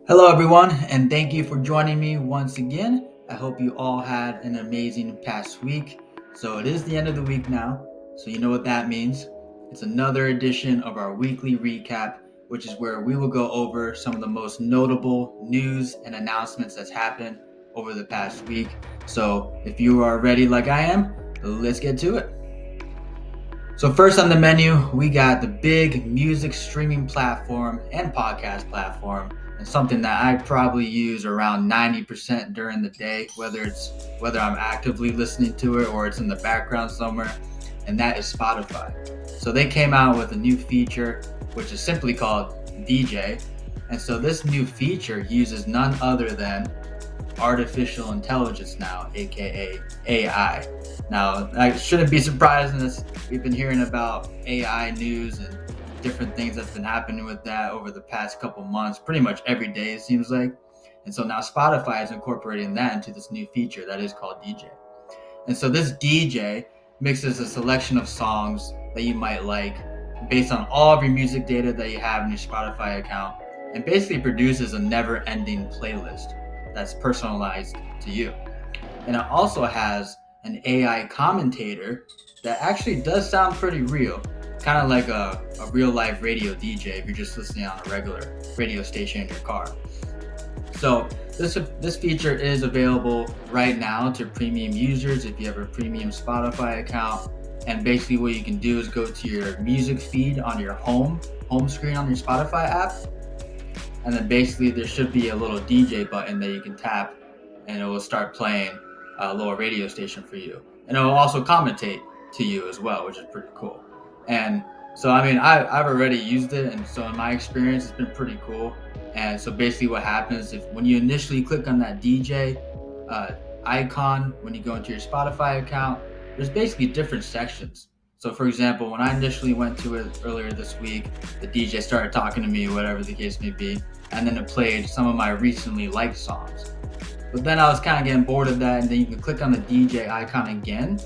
Hello, everyone, and thank you for joining me once again. I hope you all had an amazing past week. So, it is the end of the week now, so you know what that means. It's another edition of our weekly recap, which is where we will go over some of the most notable news and announcements that's happened over the past week. So, if you are ready like I am, let's get to it. So, first on the menu, we got the big music streaming platform and podcast platform, and something that I probably use around 90% during the day, whether I'm actively listening to it or it's in the background somewhere, and that is Spotify. So, they came out with a new feature which is simply called DJ. And so, this new feature uses none other than artificial intelligence now, aka AI. Now, I shouldn't be surprising as we've been hearing about AI news and different things that's been happening with that over the past couple months, pretty much every day it seems like. And so now Spotify is incorporating that into this new feature that is called DJ. And so this DJ mixes a selection of songs that you might like based on all of your music data that you have in your Spotify account and basically produces a never-ending playlist that's personalized to you. And it also has an AI commentator that actually does sound pretty real, kind of like a real life radio DJ if you're just listening on a regular radio station in your car. So this feature is available right now to premium users if you have a premium Spotify account. And basically what you can do is go to your music feed on your home screen on your Spotify app. And then basically there should be a little DJ button that you can tap and it will start playing a little radio station for you. And it will also commentate to you as well, which is pretty cool. And so, I mean, I've already used it. And so in my experience, it's been pretty cool. And so basically what happens if when you initially click on that DJ icon, when you go into your Spotify account, there's basically different sections. So for example, when I initially went to it earlier this week, the DJ started talking to me, whatever the case may be, and then it played some of my recently liked songs. But then I was kind of getting bored of that, and then you can click on the DJ icon again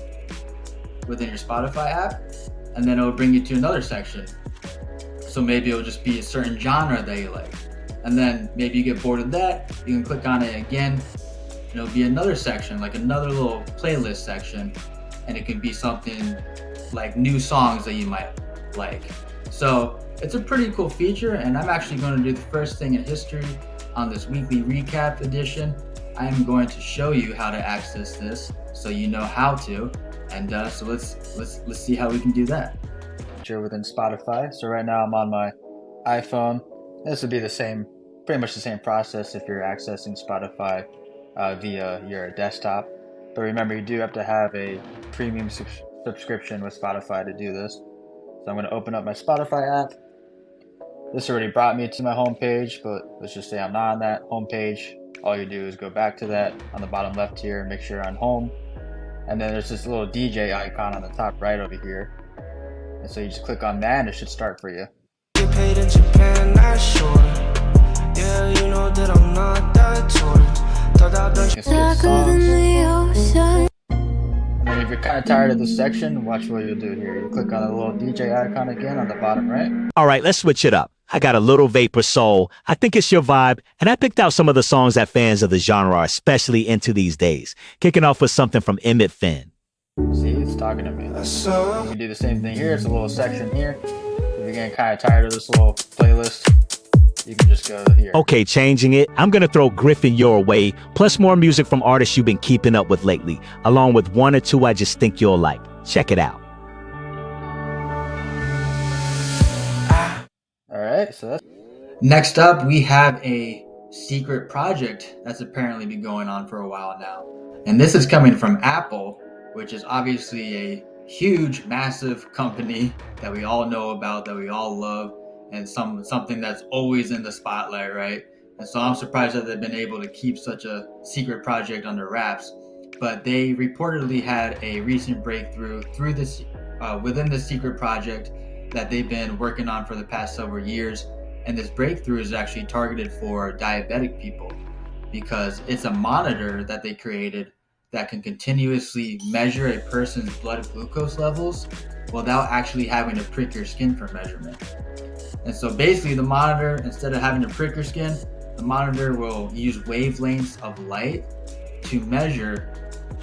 within your Spotify app, and then it'll bring you to another section. So maybe it'll just be a certain genre that you like. And then maybe you get bored of that, you can click on it again, and it'll be another section, like another little playlist section, and it can be something like new songs that you might like. So it's a pretty cool feature, and I'm actually going to do the first thing in history on this weekly recap edition. I am going to show you how to access this so you know how to, and so let's see how we can do that. Feature within Spotify. So right now I'm on my iPhone. This would be pretty much the same process if you're accessing Spotify via your desktop. But remember, you do have to have a premium subscription with Spotify to do this. So I'm going to open up my Spotify app. This already brought me to my homepage, but let's just say I'm not on that homepage. All you do is go back to that on the bottom left here and make sure you're on home. And then there's this little DJ icon on the top right over here. And so you just click on that and it should start for you. Get paid in Japan, not sure. Yeah, you know that I'm not that sort. You can skip songs. And if you're kind of tired of this section, watch what you'll do here. You click on the little DJ icon again on the bottom right. All right, let's switch it up. I got a little vapor soul. I think it's your vibe, and I picked out some of the songs that fans of the genre are especially into these days. Kicking off with something from Emmett Finn. See, it's talking to me. We do the same thing here. It's a little section here. If you're getting kind of tired of this little playlist, you can just go here. Okay, changing it. I'm going to throw Griffin your way, plus more music from artists you've been keeping up with lately, along with one or two I just think you'll like. Check it out. All right, so that's... Next up, we have a secret project that's apparently been going on for a while now. And this is coming from Apple, which is obviously a huge, massive company that we all know about, that we all love, and something that's always in the spotlight, right? And so I'm surprised that they've been able to keep such a secret project under wraps. But they reportedly had a recent breakthrough through this within the secret project that they've been working on for the past several years. And this breakthrough is actually targeted for diabetic people because it's a monitor that they created that can continuously measure a person's blood glucose levels without actually having to prick your skin for measurement. And so basically the monitor, instead of having to prick your skin, The monitor will use wavelengths of light to measure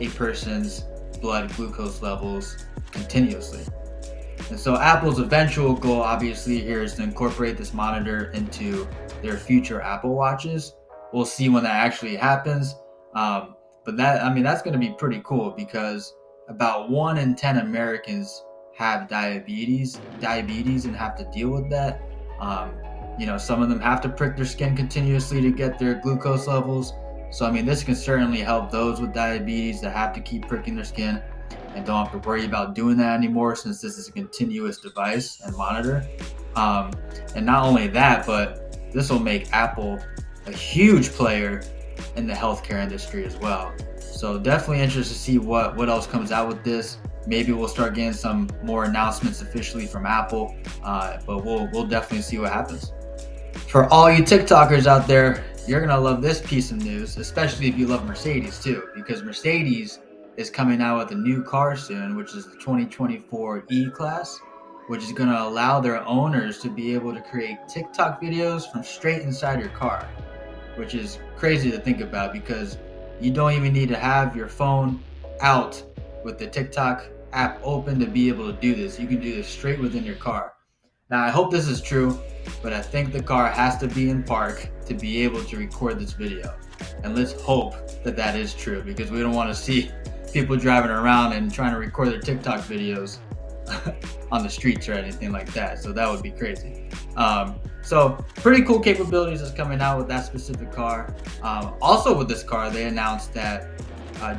a person's blood glucose levels continuously. And so Apple's eventual goal, obviously, here is to incorporate this monitor into their future Apple Watches. We'll see when that actually happens. But that's going to be pretty cool because about 1 in 10 Americans have diabetes and have to deal with that. Some of them have to prick their skin continuously to get their glucose levels. So, this can certainly help those with diabetes that have to keep pricking their skin and don't have to worry about doing that anymore since this is a continuous device and monitor. And not only that, but this will make Apple a huge player in the healthcare industry as well. So definitely interested to see what else comes out with this. Maybe we'll start getting some more announcements officially from Apple, but we'll definitely see what happens. For all you TikTokers out there, you're gonna love this piece of news, especially if you love Mercedes too, because Mercedes is coming out with a new car soon, which is the 2024 E-Class, which is going to allow their owners to be able to create TikTok videos from straight inside your car, which is crazy to think about because you don't even need to have your phone out with the TikTok app open to be able to do this. You can do this straight within your car. Now, I hope this is true, but I think the car has to be in park to be able to record this video. And let's hope that is true because we don't want to see people driving around and trying to record their TikTok videos on the streets or anything like that. So that would be crazy. So pretty cool capabilities is coming out with that specific car. Also with this car, they announced that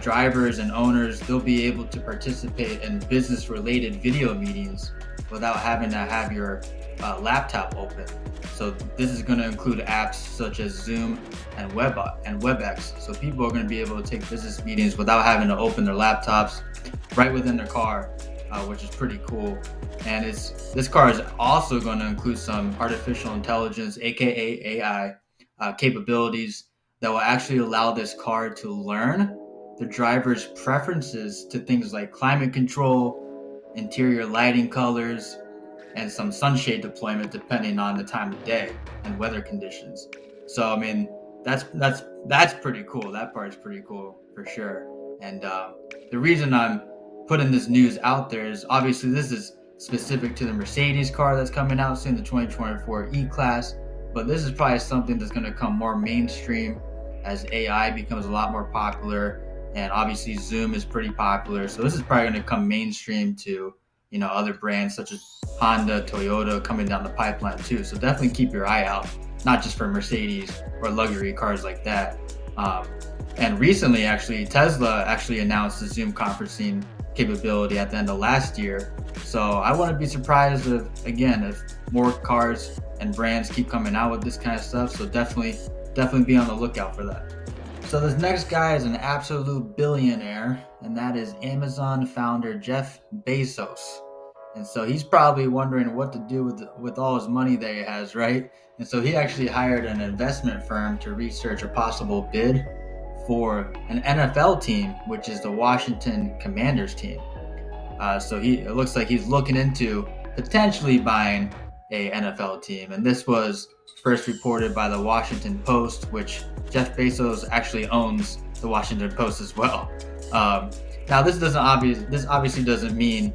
drivers and owners, they'll be able to participate in business related video meetings without having to have your laptop open. So this is going to include apps such as Zoom and WebEx. So people are going to be able to take business meetings without having to open their laptops right within their car, which is pretty cool. And this car is also going to include some artificial intelligence, aka AI, capabilities that will actually allow this car to learn the driver's preferences to things like climate control, interior lighting colors, and some sunshade deployment depending on the time of day and weather conditions. So that's pretty cool. That part is pretty cool for sure. And the reason I'm putting this news out there is obviously this is specific to the Mercedes car that's coming out soon, the 2024 E-Class, but this is probably something that's going to come more mainstream as AI becomes a lot more popular, and obviously Zoom is pretty popular. So this is probably going to come mainstream to other brands such as Honda, Toyota coming down the pipeline too. So definitely keep your eye out, not just for Mercedes or luxury cars like that. And recently, actually, Tesla actually announced the Zoom conferencing capability at the end of last year. So I wouldn't be surprised if more cars and brands keep coming out with this kind of stuff. So definitely be on the lookout for that. So this next guy is an absolute billionaire, and that is Amazon founder Jeff Bezos. And so he's probably wondering what to do with all his money that he has, right? And so he actually hired an investment firm to research a possible bid for an NFL team, which is the Washington Commanders team. So it looks like he's looking into potentially buying a NFL team. And this was first reported by the Washington Post, which Jeff Bezos actually owns the Washington Post as well. Now, this obviously doesn't mean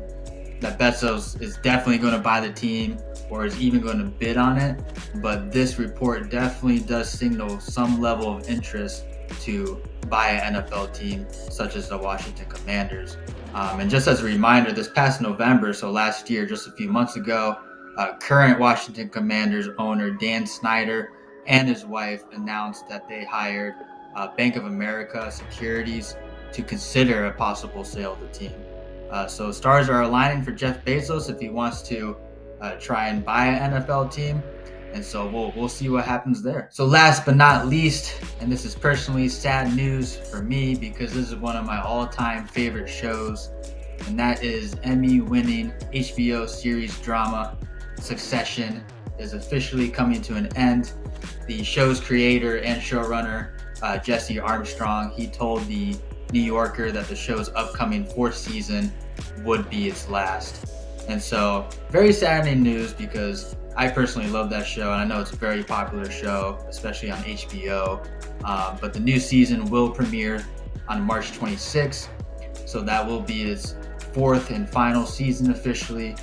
that Bezos is definitely going to buy the team or is even going to bid on it, but this report definitely does signal some level of interest to buy an NFL team such as the Washington Commanders. And just as a reminder, this past November, so last year, just a few months ago, current Washington Commanders owner Dan Snyder and his wife announced that they hired Bank of America Securities to consider a possible sale of the team. So stars are aligning for Jeff Bezos if he wants to try and buy an NFL team. And so we'll see what happens there. So last but not least, and this is personally sad news for me because this is one of my all-time favorite shows, and that is Emmy-winning HBO series drama Succession is officially coming to an end. The show's creator and showrunner, Jesse Armstrong, he told the New Yorker that the show's upcoming fourth season would be its last. And so, very saddening news because I personally love that show, and I know it's a very popular show, especially on HBO. But the new season will premiere on March 26th, so that will be its fourth and final season officially.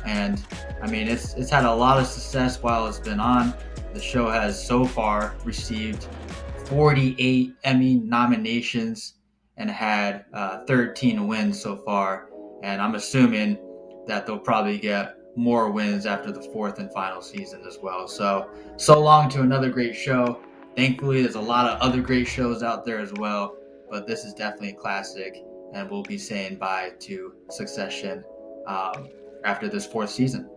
And I mean, it's had a lot of success while it's been on. The show has so far received 48 Emmy nominations and had 13 wins so far. And I'm assuming that they'll probably get more wins after the fourth and final season as well. So long to another great show. Thankfully, there's a lot of other great shows out there as well, but this is definitely a classic, and we'll be saying bye to Succession after this fourth season.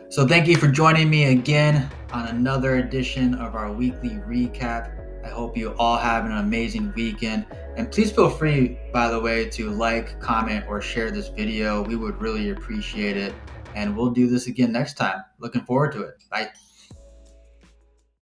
So thank you for joining me again on another edition of our weekly recap. I hope you all have an amazing weekend. And please feel free, by the way, to like, comment, or share this video. We would really appreciate it. And we'll do this again next time. Looking forward to it. Bye.